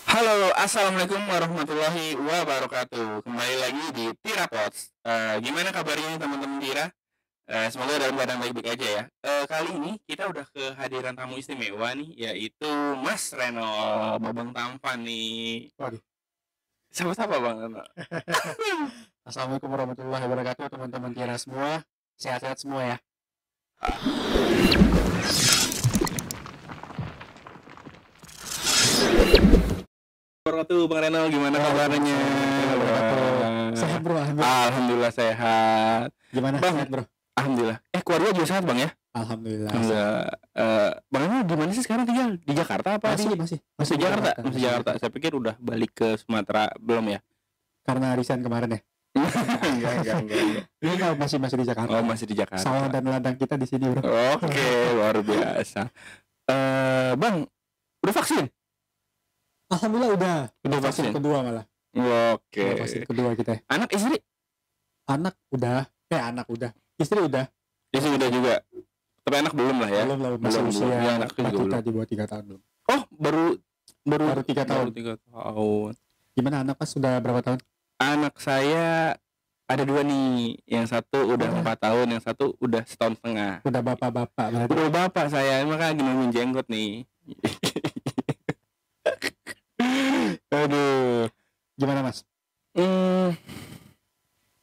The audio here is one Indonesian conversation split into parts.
Halo, assalamualaikum warahmatullahi wabarakatuh. Kembali lagi di Tira Pods. Gimana kabarnya nih teman-teman Tira? Semoga dalam keadaan baik-baik aja ya. Kali ini kita udah kehadiran tamu istimewa nih, yaitu Mas Reno Babang Tampan nih. Waduh. Siapa-siapa Bang Reno? Assalamualaikum warahmatullahi wabarakatuh teman-teman Tira semua. Sehat-sehat semua ya. Wabarakatuh Bang Reno, gimana kabarnya? Sehat bro, Alhamdulillah sehat. Gimana Bang. sehat bro? Alhamdulillah. Keluarga juga sehat Bang ya? Alhamdulillah. Alhamdulillah. Bang Reno gimana sih sekarang tinggal di Jakarta apa Masih Masih di Jakarta? Jakarta. Masih Jakarta. Saya pikir udah balik ke Sumatera belum ya? Karena resign kemarin ya. Enggak. Ini kalau masih di Jakarta. Oh, masih di Jakarta. Sawah dan ladang kita di sini bro. Oke, luar biasa. Bang, udah vaksin? Alhamdulillah udah vaksin. kedua malah. Oke. Vaksin kedua kita. Anak istri? Anak udah. Istri udah. Istri udah juga. Tapi anak belum lah ya. Belum masih usia. Ya, anak juga kita belum. di bawah 3 tahun belum. Oh, baru 3 tahun. Baru 3 tahun. Gimana anak pas sudah berapa tahun? Anak saya ada 2 nih. Yang satu udah 4 tahun, yang satu udah setahun setengah. Udah bapak-bapak berarti. Udah bapak saya, makanya lagi nungguin jenggot nih. Aduh. Gimana mas?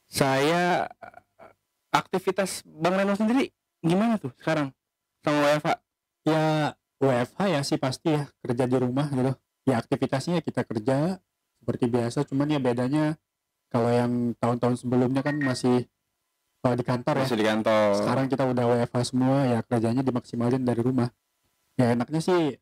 Saya aktivitas Bang Reno sendiri gimana tuh sekarang sama WFH? Ya WFH ya sih pasti ya, kerja di rumah gitu. Ya aktivitasnya kita kerja seperti biasa, cuman ya bedanya kalau yang tahun-tahun sebelumnya kan masih di kantor Masih ya. di kantor. Sekarang kita udah WFH semua ya, kerjanya dimaksimalin dari rumah. Ya enaknya sih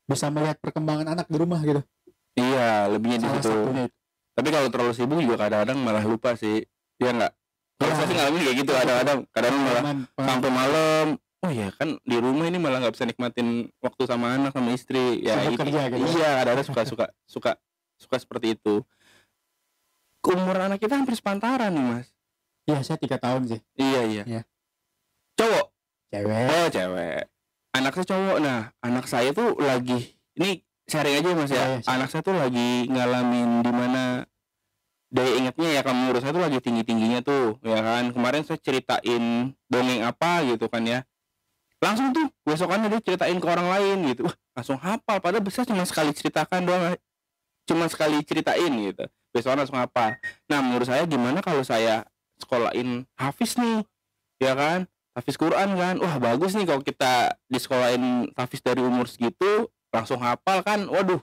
bisa melihat perkembangan anak di rumah gitu. Iya, lebihnya di Salah situ. satunya itu. Tapi kalau terlalu sibuk juga kadang-kadang malah lupa sih. Iya enggak? Kalau Ya. saya sih ngalamin kayak gitu, kadang-kadang malah sampai malam. Oh ya kan di rumah ini malah nggak bisa nikmatin waktu sama anak sama istri. Ya Sibuk kerja gitu. Iya, kadang-kadang suka seperti itu. Umur anak kita hampir sepantaran nih mas. Iya saya 3 tahun sih. Iya. Iya. Cowok? Cewek. Oh cewek. Anak saya cowok. Nah anak saya tuh lagi, ini sharing aja mas ya. Iya. Anak saya tuh lagi ngalamin dimana daya ingatnya ya, kalau menurut saya tuh lagi tinggi-tingginya tuh ya kan. Kemarin saya ceritain dongeng apa gitu kan ya, langsung tuh besokannya dia ceritain ke orang lain gitu. Wah langsung hafal, padahal besar cuma sekali ceritakan doang, cuma sekali ceritain gitu, besoknya langsung hafal. Nah menurut saya gimana kalau saya sekolahin Hafiz nih ya kan, Hafiz Quran kan. Wah bagus nih kalau kita disekolahin Hafiz dari umur segitu langsung hafal kan. Waduh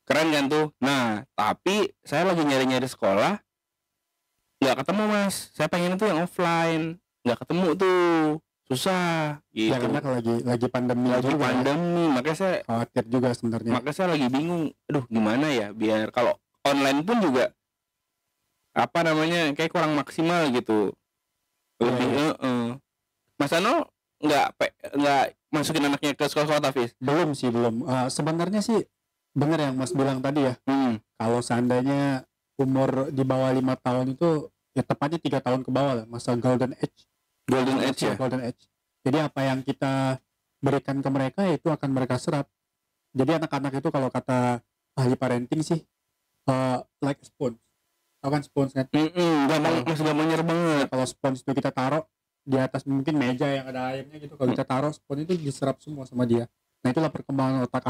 keren kan tuh. Nah tapi saya lagi nyari-nyari sekolah nggak ketemu mas. Saya pengen tuh yang offline, nggak ketemu tuh, susah gitu. Ya karena lagi pandemi Lagi juga. pandemi, makanya saya Khawatir juga sebenarnya. makanya saya lagi bingung. Aduh gimana ya biar kalau online pun juga apa namanya kayak kurang maksimal gitu. Lebih Mas Ano nggak masukin anaknya ke sekolah Hafiz? Belum. Sebenarnya sih bener yang Mas bilang tadi ya. Kalau seandainya umur di bawah 5 tahun itu ya tepatnya 3 tahun ke bawah lah, masa golden age ya. Jadi apa yang kita berikan ke mereka itu akan mereka serap. Jadi anak-anak itu kalau kata ahli parenting sih like sponge. Tahu kan sponge kan? Gampang nyerap banget. Kalau sponge itu kita taruh di atas mungkin meja yang ada airnya gitu, kalau kita taruh sponge itu diserap semua sama dia. Nah itulah perkembangan otak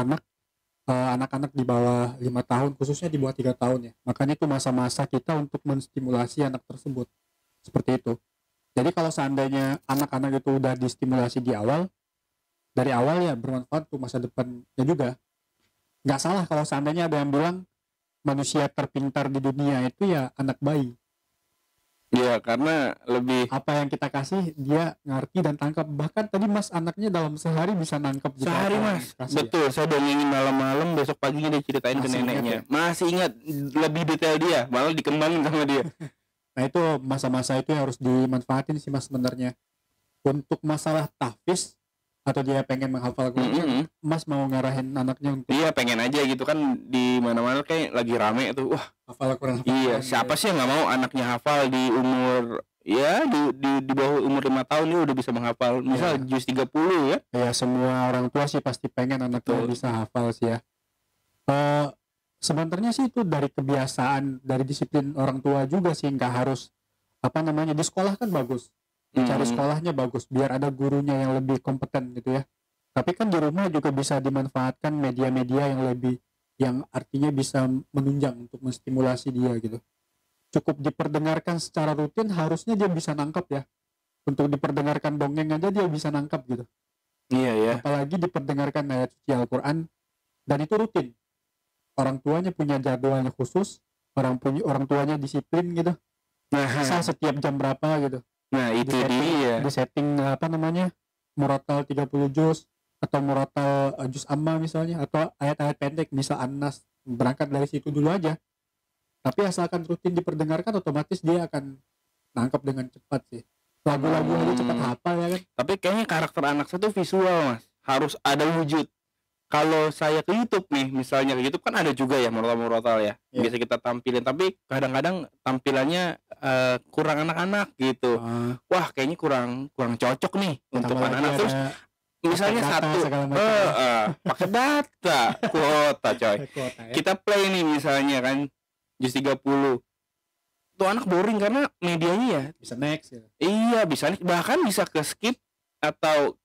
anak-anak di bawah 5 tahun, khususnya di bawah 3 tahun ya. Makanya itu masa-masa kita untuk menstimulasi anak tersebut. Seperti itu. Jadi kalau seandainya anak-anak itu udah distimulasi dari awal ya bermanfaat untuk masa depannya juga. Nggak salah kalau seandainya ada yang bilang manusia terpintar di dunia itu ya anak bayi. Iya karena lebih Apa yang kita kasih dia ngerti dan tangkap. Bahkan tadi mas anaknya dalam sehari bisa nangkap gitu. sehari mas. Betul, saya dongengin malam-malam, besok paginya dia ceritain ke neneknya. Masih ingat lebih detail dia, malah dikembangin sama dia. Nah itu masa-masa itu harus dimanfaatin sih mas sebenarnya. Untuk masalah tahfiz atau dia pengen menghafal Quran, mas mau ngarahin anaknya untuk Iya pengen aja gitu kan, di mana-mana kayak lagi rame tuh. Wah hafal Quran. iya, siapa sih yang nggak mau anaknya hafal di umur ya di bawah umur 5 tahun dia udah bisa menghafal misal juz 30 ya. Ya semua orang tua sih pasti pengen anaknya bisa hafal sih ya. Sebenarnya sih itu dari kebiasaan, dari disiplin orang tua juga sih, nggak harus apa namanya, di sekolah kan bagus, dicari Hmm. sekolahnya bagus biar ada gurunya yang lebih kompeten gitu ya. Tapi kan di rumah juga bisa dimanfaatkan media-media yang lebih, yang artinya bisa menunjang untuk menstimulasi dia gitu. Cukup diperdengarkan secara rutin harusnya dia bisa nangkap ya. Untuk diperdengarkan dongeng aja dia bisa nangkap gitu. Iya ya. Apalagi diperdengarkan ayat suci Al-Quran, dan itu rutin. Orang tuanya punya jadwalnya khusus, orang tuanya disiplin gitu. Misal Nah, setiap jam berapa gitu. nah Di itu setting, dia. di setting apa namanya? Murotal 30 juz atau murotal juz amma misalnya, atau ayat-ayat pendek misal An-Nas, berangkat dari situ dulu aja. Tapi asalkan rutin diperdengarkan, otomatis dia akan nangkap dengan cepat sih. Lagu-lagu aja cepat Hmm. hafal ya kan. Tapi kayaknya karakter anak saya tuh visual, Mas. Harus ada wujud. Kalau saya ke YouTube nih, misalnya ke YouTube kan ada juga ya murotal-murotal ya. Iya. Bisa kita tampilin, tapi kadang-kadang tampilannya kurang anak-anak gitu. Wah, kayaknya kurang kurang cocok nih untuk Ditambah lagi anak-anak. Terus ada misalnya data satu, segala macam pakai data, kuota coy. kuota ya. Kita play nih misalnya kan, juz 30. Tuh anak boring karena medianya ya. Bisa next ya. Iya, bisa nih, bahkan bisa ke skip atau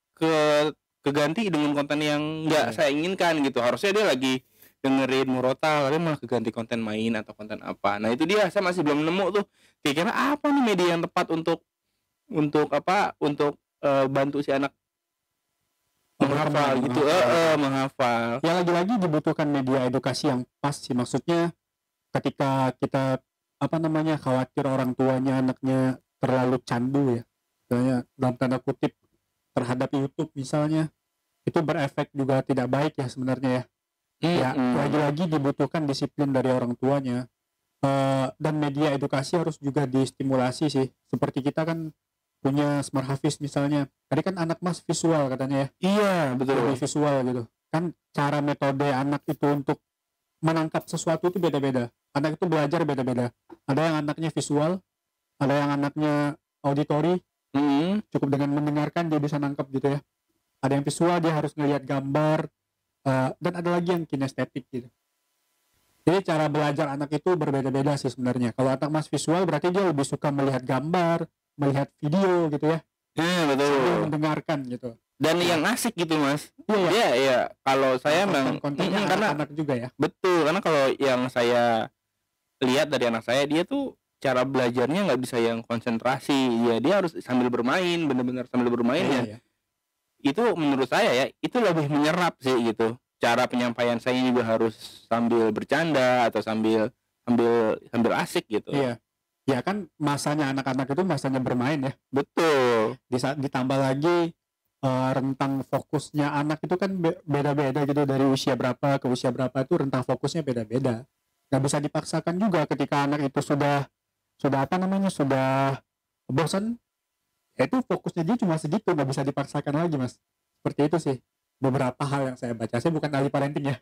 keganti dengan konten yang nggak Iya. saya inginkan gitu. Harusnya dia lagi dengerin murotal, tapi malah keganti konten main atau konten apa. Nah itu dia, saya masih belum nemu tuh kira-kira apa nih media yang tepat untuk apa, untuk bantu si anak menghafal gitu, menghafal. Ya lagi-lagi dibutuhkan media edukasi yang pas sih, maksudnya ketika kita apa namanya, khawatir orang tuanya anaknya terlalu candu ya, misalnya dalam tanda kutip terhadap YouTube misalnya, itu berefek juga tidak baik ya sebenarnya ya. Ya lagi-lagi dibutuhkan disiplin dari orang tuanya. Dan media edukasi harus juga distimulasi sih, seperti kita kan punya Smart Hafiz misalnya. Tadi kan anak mas visual katanya ya, Iya betul. lebih visual gitu kan. Cara metode anak itu untuk menangkap sesuatu itu beda-beda. Anak itu belajar beda-beda. Ada yang anaknya visual, ada yang anaknya auditory, cukup dengan mendengarkan dia bisa nangkap gitu ya. Ada yang visual, dia harus ngelihat gambar, dan ada lagi yang kinestetik gitu. Jadi cara belajar anak itu berbeda-beda sih sebenarnya. Kalau anak mas visual berarti dia lebih suka melihat gambar, melihat video gitu ya, Betul. sambil mendengarkan gitu. Dan yang asik gitu mas. Iya ya. Iya. Kalau saya memang kontennya karena anak juga ya. betul, karena kalau yang saya lihat dari anak saya, dia tuh cara belajarnya nggak bisa yang konsentrasi ya, dia harus sambil bermain, bener-bener sambil bermain ya. Iya. Itu menurut saya ya, itu lebih menyerap sih gitu. Cara penyampaian saya juga harus sambil bercanda atau sambil asik gitu. Iya. Ya kan masanya anak-anak itu masanya bermain ya. Betul. Ditambah lagi rentang fokusnya anak itu kan beda-beda gitu, dari usia berapa ke usia berapa itu rentang fokusnya beda-beda. Nggak bisa dipaksakan juga ketika anak itu sudah apa namanya, sudah bosan, ya itu fokusnya dia cuma segitu, nggak bisa dipaksakan lagi mas. Seperti itu sih beberapa hal yang saya baca. Saya bukan ahli parenting ya,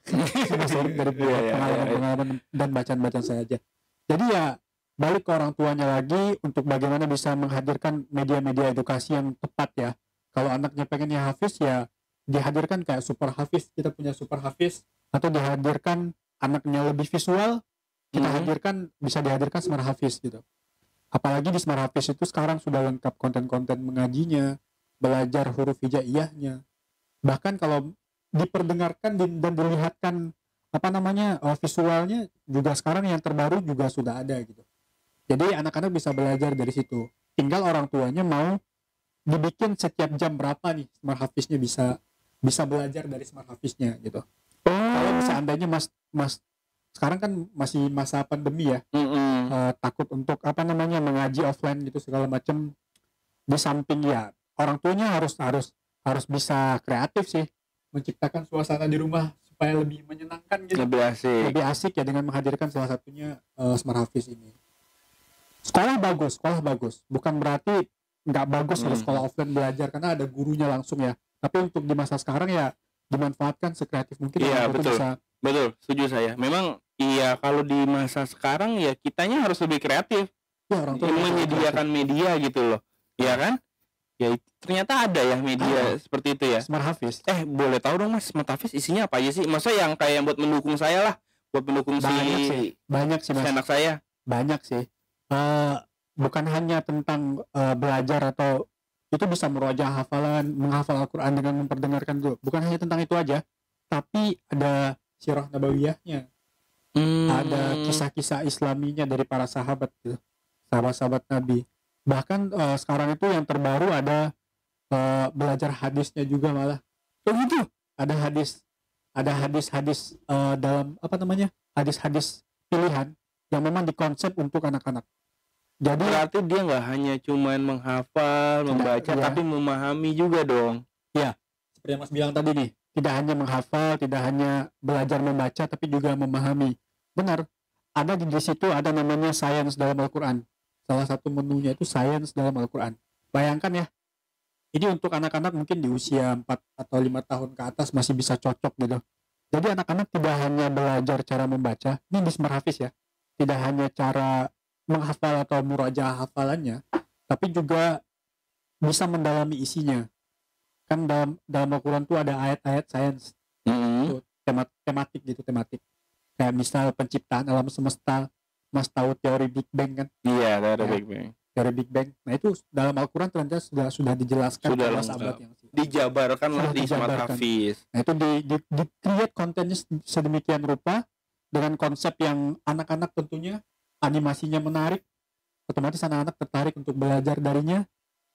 cuma sharing dari pengalaman dan bacaan-bacaan saya aja. Jadi ya balik ke orang tuanya lagi untuk bagaimana bisa menghadirkan media-media edukasi yang tepat ya. Kalau anaknya pengennya hafiz ya dihadirkan kayak super hafiz, kita punya super hafiz, atau dihadirkan anaknya lebih visual, kita hadirkan, bisa dihadirkan smart hafiz gitu. Apalagi di smart hafiz itu sekarang sudah lengkap konten-konten mengajinya, belajar huruf hijaiyahnya. Bahkan kalau diperdengarkan dan dilihatkan apa namanya, visualnya juga sekarang yang terbaru juga sudah ada gitu. Jadi anak-anak bisa belajar dari situ. Tinggal orang tuanya mau dibikin setiap jam berapa nih smart hafiznya, bisa belajar dari smart hafiznya gitu. Kalau seandainya mas sekarang kan masih masa pandemi ya, takut untuk apa namanya mengaji offline gitu segala macam. Di samping ya orang tuanya harus bisa kreatif sih, menciptakan suasana di rumah supaya lebih menyenangkan gitu, lebih asik ya, dengan menghadirkan salah satunya smart hafiz ini. Sekolah bagus, bukan berarti nggak bagus kalau sekolah offline belajar karena ada gurunya langsung ya. Tapi untuk di masa sekarang ya dimanfaatkan sekreatif mungkin. Iya betul, setuju saya. Memang iya, kalau di masa sekarang ya kitanya harus lebih kreatif ya, orang tua menyediakan media gitu loh, ya kan? Ya ternyata ada ya media seperti itu ya. Smart Hafiz. Boleh tahu dong mas, Smart Hafiz isinya apa aja sih? Masa yang kayak buat mendukung saya lah, buat mendukung banyak sih si mas, anak saya. banyak sih. Eh, Bukan hanya tentang belajar atau itu bisa meroja hafalan, menghafal Al-Quran dengan memperdengarkan dulu. Bukan hanya tentang itu aja, tapi ada sirah nabawiyahnya, ada kisah-kisah islaminya dari para sahabat gitu, sahabat-sahabat Nabi. Bahkan sekarang itu yang terbaru ada belajar hadisnya juga malah. Oh gitu, ada hadis-hadis dalam apa namanya, hadis-hadis pilihan yang memang dikonsep untuk anak-anak. Jadi Berarti dia nggak hanya cuman menghafal, membaca, iya. tapi memahami juga dong. ya seperti yang Mas bilang tadi nih, tidak hanya menghafal, tidak hanya belajar membaca, tapi juga memahami. Benar, ada di situ ada namanya sains dalam Al-Quran. Salah satu menunya itu sains dalam Al-Quran. Bayangkan ya, ini untuk anak-anak mungkin di usia 4 atau 5 tahun ke atas masih bisa cocok gitu. Jadi anak-anak tidak hanya belajar cara membaca, ini di Smart Hafiz ya, tidak hanya cara menghafal atau murajaah hafalannya, tapi juga bisa mendalami isinya. Kan dalam Al-Quran tuh ada ayat-ayat sains, tuh, tematik gitu, tematik. Kayak misal penciptaan alam semesta, Mas tahu teori Big Bang kan? Iya, ada Ya. Big Bang. Teori Big Bang. Nah itu dalam Al-Quran ternyata sudah dijelaskan Sudah oleh lengkap. sahabat yang Dijabarkan lah Sudah di Smart dijabarkan. Hafiz. Nah itu di create kontennya sedemikian rupa dengan konsep yang anak-anak tentunya animasinya menarik, otomatis anak-anak tertarik untuk belajar darinya.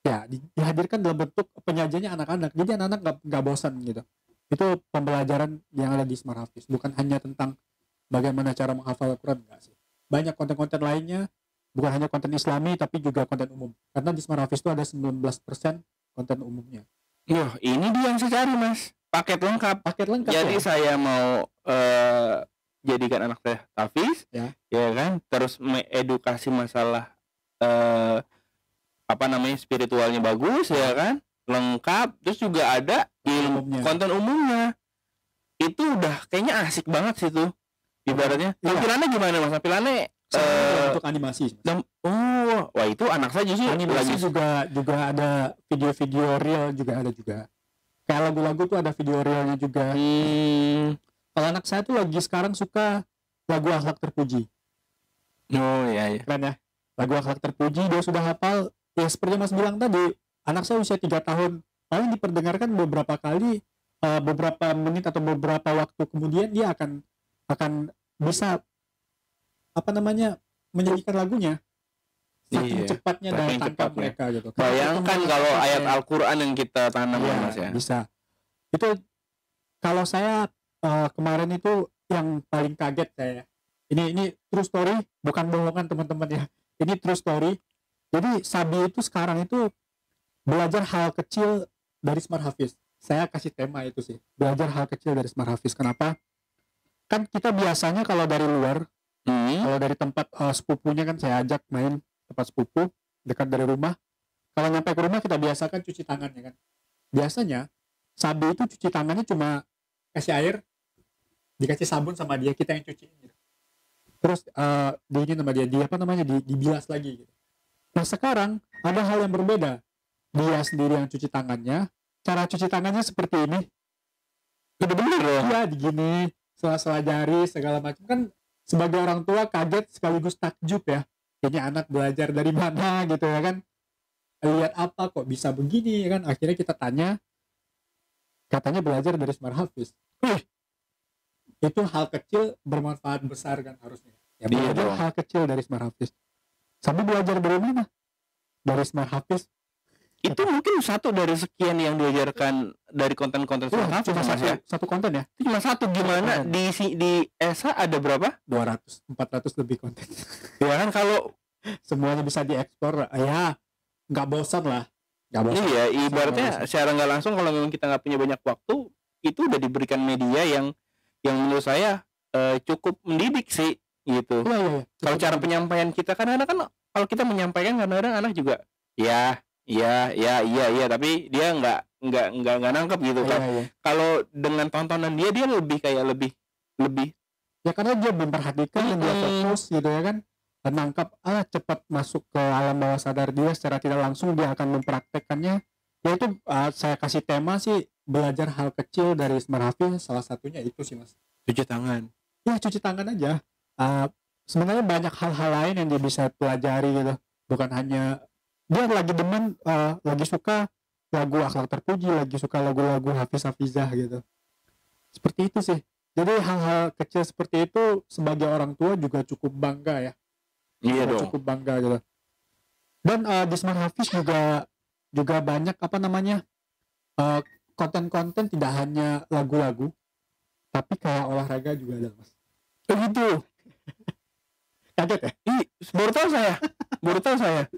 Ya dihadirkan dalam bentuk penyajiannya anak-anak, jadi anak-anak nggak bosan gitu. Itu pembelajaran yang ada di Smart Hafiz, bukan hanya tentang bagaimana cara menghafal Al-Quran, enggak sih. Banyak konten-konten lainnya, bukan hanya konten Islami tapi juga konten umum, karena di Smart Hafiz itu ada 19% konten umumnya. Wah, ini dia yang saya cari, Mas. Paket lengkap. Paket lengkap Jadi ya. saya mau jadikan anak saya Hafiz, Ya. kan? Terus edukasi masalah apa namanya, spiritualnya bagus, ya kan? Lengkap. Terus juga ada Umumnya. konten umumnya. Itu udah kayaknya asik banget sih tuh. Ibaratnya. Iya. Tampilannya gimana, Mas? Tampilannya Untuk animasi. wah itu anak saya justru Animasi lagi juga ada video-video real juga ada juga. Kayak lagu-lagu tuh ada video realnya juga. Kalau anak saya tuh lagi sekarang suka lagu Akhlak Terpuji. oh iya. Keren ya. Lagu Akhlak Terpuji dia sudah hafal. Ya seperti Mas bilang tadi, anak saya usia 3 tahun. Paling diperdengarkan beberapa kali, beberapa menit atau beberapa waktu kemudian dia akan bisa apa namanya, menyanyikan lagunya. Saking Iya, cepatnya saking daya tangkap cepatnya. mereka gitu. Bayangkan kalau ayat Al-Quran yang kita tanam, Iya, Mas ya. bisa. Itu kalau saya kemarin itu yang paling kaget saya. Ini true story, bukan bohongan teman-teman ya. Ini true story. Jadi Sabi itu sekarang itu belajar hal kecil dari Smart Hafiz. Saya kasih tema itu sih, belajar hal kecil dari Smart Hafiz. Kenapa? Kan kita biasanya kalau dari luar, kalau dari tempat sepupunya kan saya ajak main tempat sepupu dekat dari rumah. Kalau nyampe ke rumah kita biasakan cuci tangan ya kan. Biasanya Sabi itu cuci tangannya cuma kasih air, dikasih sabun sama dia, kita yang cuciin gitu. Terus di ini sama dia apa namanya, dibilas lagi gitu. Nah sekarang ada hal yang berbeda. Dia sendiri yang cuci tangannya, cara cuci tangannya seperti ini. Bener-bener dong. Iya begini, sela-sela jari segala macam. Kan sebagai orang tua kaget sekaligus takjub ya. Ini anak belajar dari mana gitu ya kan. Lihat apa kok bisa begini ya kan. Akhirnya kita tanya, katanya belajar dari Smart Hafiz. Itu hal kecil bermanfaat besar kan harusnya. Ya belajar dong. hal kecil dari Smart Hafiz. Sampai belajar dari mana? Dari Smart Hafiz. Itu mungkin satu dari sekian yang diajarkan dari konten-konten Smart Hafiz, Cuma Mas ya. satu konten ya. Itu cuma satu, gimana di ESA ada berapa? 200, 400 lebih konten. Ya kan kalau Semuanya bisa diekspor. Ya nggak bosan lah. Nggak bosan. iya, ibaratnya bosan. secara nggak langsung kalau memang kita nggak punya banyak waktu, itu udah diberikan media yang menurut saya cukup mendidik sih gitu. Iya. Kalau cara penyampaian kita kan kadang-kadang kalau kita menyampaikan kadang-kadang anak juga iya, tapi dia nggak nangkep gitu kan. Iya. Kalau dengan tontonan dia lebih kayak lebih Ya karena dia memperhatikan dan dia fokus gitu ya kan. Dan nangkap cepat masuk ke alam bawah sadar dia secara tidak langsung, dia akan mempraktekkannya. Ya itu saya kasih tema sih belajar hal kecil dari Smart Hafiz, salah satunya itu sih Mas. cuci tangan. ya cuci tangan aja. Uh, Sebenarnya banyak hal-hal lain yang dia bisa pelajari gitu, bukan hanya dia lagi demen, lagi suka lagu Akhlak Terpuji, lagi suka lagu-lagu Hafiz Hafizah gitu, seperti itu sih. Jadi hal-hal kecil seperti itu sebagai orang tua juga cukup bangga ya, Iya juga dong. cukup bangga gitu. Dan di Smart Hafiz juga juga banyak apa namanya, uh, konten-konten tidak hanya lagu-lagu tapi kayak olahraga juga ada mas. Begitu. Kaget ya? Ih, baru tahu saya. Baru tahu saya.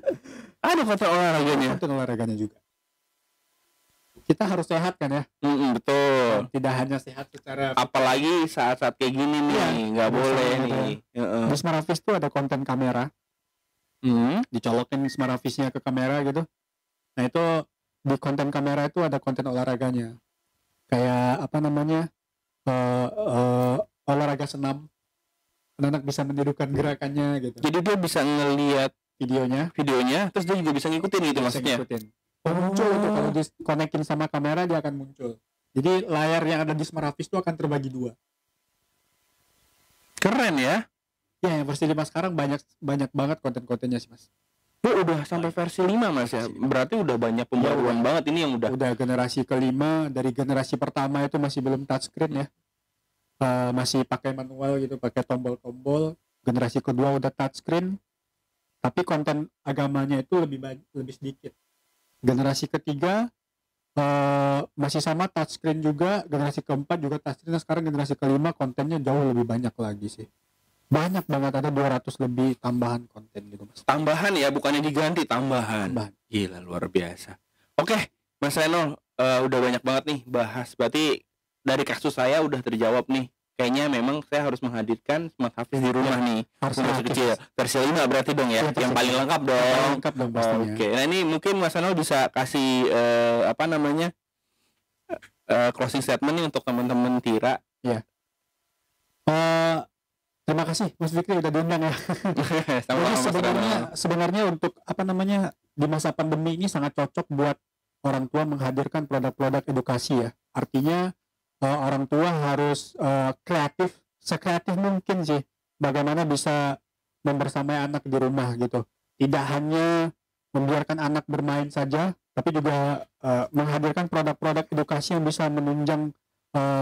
Ada konten olahraganya. Konten olahraganya juga. Kita harus sehat kan ya? Betul. Tidak hanya sehat secara, Apalagi saat-saat kayak gini nih, nggak boleh nih. di Smart Hafiz tuh ada konten kamera, dicolokin Smart Hafiznya ke kamera gitu. Nah itu di konten kamera itu ada konten olahraganya, kayak apa namanya, olahraga senam. Anak bisa menirukan gerakannya gitu. Jadi dia bisa ngelihat videonya, terus dia juga bisa ngikutin gitu maksudnya. Muncul itu kalau dikonekin sama kamera dia akan muncul. Jadi layar yang ada di Smart Hafiz itu akan terbagi 2. Keren ya. Ya, yang versi 5 sekarang banyak banget konten-kontennya sih mas. Udah sampai versi 5 mas ya. Berarti udah banyak pembaruan banget ini yang udah generasi kelima. Dari generasi pertama itu masih belum touchscreen ya. Masih pakai manual gitu, pakai tombol-tombol. Generasi kedua udah touchscreen, tapi konten agamanya itu lebih sedikit. Generasi ketiga masih sama touchscreen juga. Generasi keempat juga touchscreen. Nah, sekarang generasi kelima kontennya jauh lebih banyak lagi sih. Banyak banget, ada 200 lebih tambahan konten gitu mas. Tambahan ya, bukannya diganti, tambahan. Gila, luar biasa. Oke Mas Reno, udah banyak banget nih bahas. Berarti dari kasus saya udah terjawab nih. Kayaknya memang saya harus menghadirkan Smart Hafiz di rumah nih. Harus kecil. Versi 5 berarti dong ya, yang paling lengkap dong. Lengkap dong pastinya. Oke, nah ini mungkin Mas Reno bisa kasih apa namanya, closing statement nih untuk teman-teman Tira. Ya. Terima kasih Mas Fikri udah diundang ya. Jadi sebenarnya untuk apa namanya, di masa pandemi ini sangat cocok buat orang tua menghadirkan produk-produk edukasi ya. Artinya orang tua harus kreatif, sekreatif mungkin sih, bagaimana bisa membersamai anak di rumah gitu. Tidak hanya membiarkan anak bermain saja, tapi juga menghadirkan produk-produk edukasi yang bisa menunjang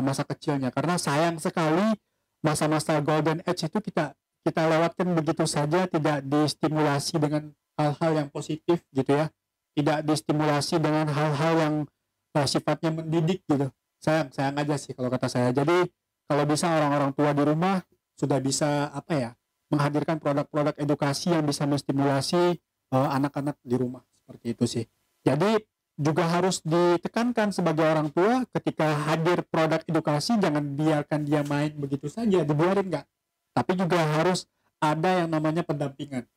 masa kecilnya. Karena sayang sekali masa-masa golden age itu kita lewatkan begitu saja, tidak distimulasi dengan hal-hal yang positif gitu ya, tidak distimulasi dengan hal-hal yang sifatnya mendidik gitu. Sayang aja sih kalau kata saya. Jadi kalau bisa orang-orang tua di rumah sudah bisa apa ya, menghadirkan produk-produk edukasi yang bisa menstimulasi anak-anak di rumah, seperti itu sih. Jadi juga harus ditekankan sebagai orang tua, ketika hadir produk edukasi jangan biarkan dia main begitu saja, dibiarin enggak. Tapi juga harus ada yang namanya pendampingan.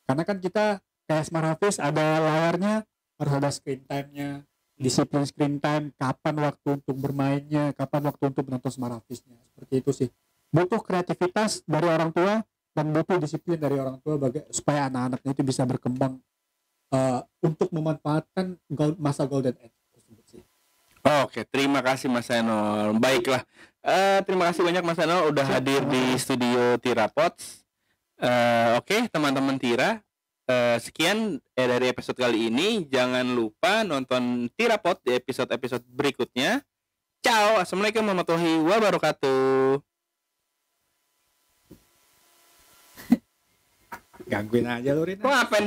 Karena kan kita kayak Smart Hafiz ada layarnya, harus ada screen time-nya, disiplin screen time, kapan waktu untuk bermainnya, kapan waktu untuk menonton Smart Hafiz-nya. Seperti itu sih. Butuh kreativitas dari orang tua dan butuh disiplin dari orang tua supaya anak-anaknya itu bisa berkembang untuk memanfaatkan masa golden age tersebut sih. Oke, terima kasih Mas Enol. Baiklah, terima kasih banyak Mas Enol udah hadir di studio Tira Pods. Oke, teman-teman Tira, sekian dari episode kali ini. Jangan lupa nonton Tira Pod di episode-episode berikutnya. Ciao, assalamualaikum warahmatullahi wabarakatuh. Gangguin aja lu Rin. Ngapain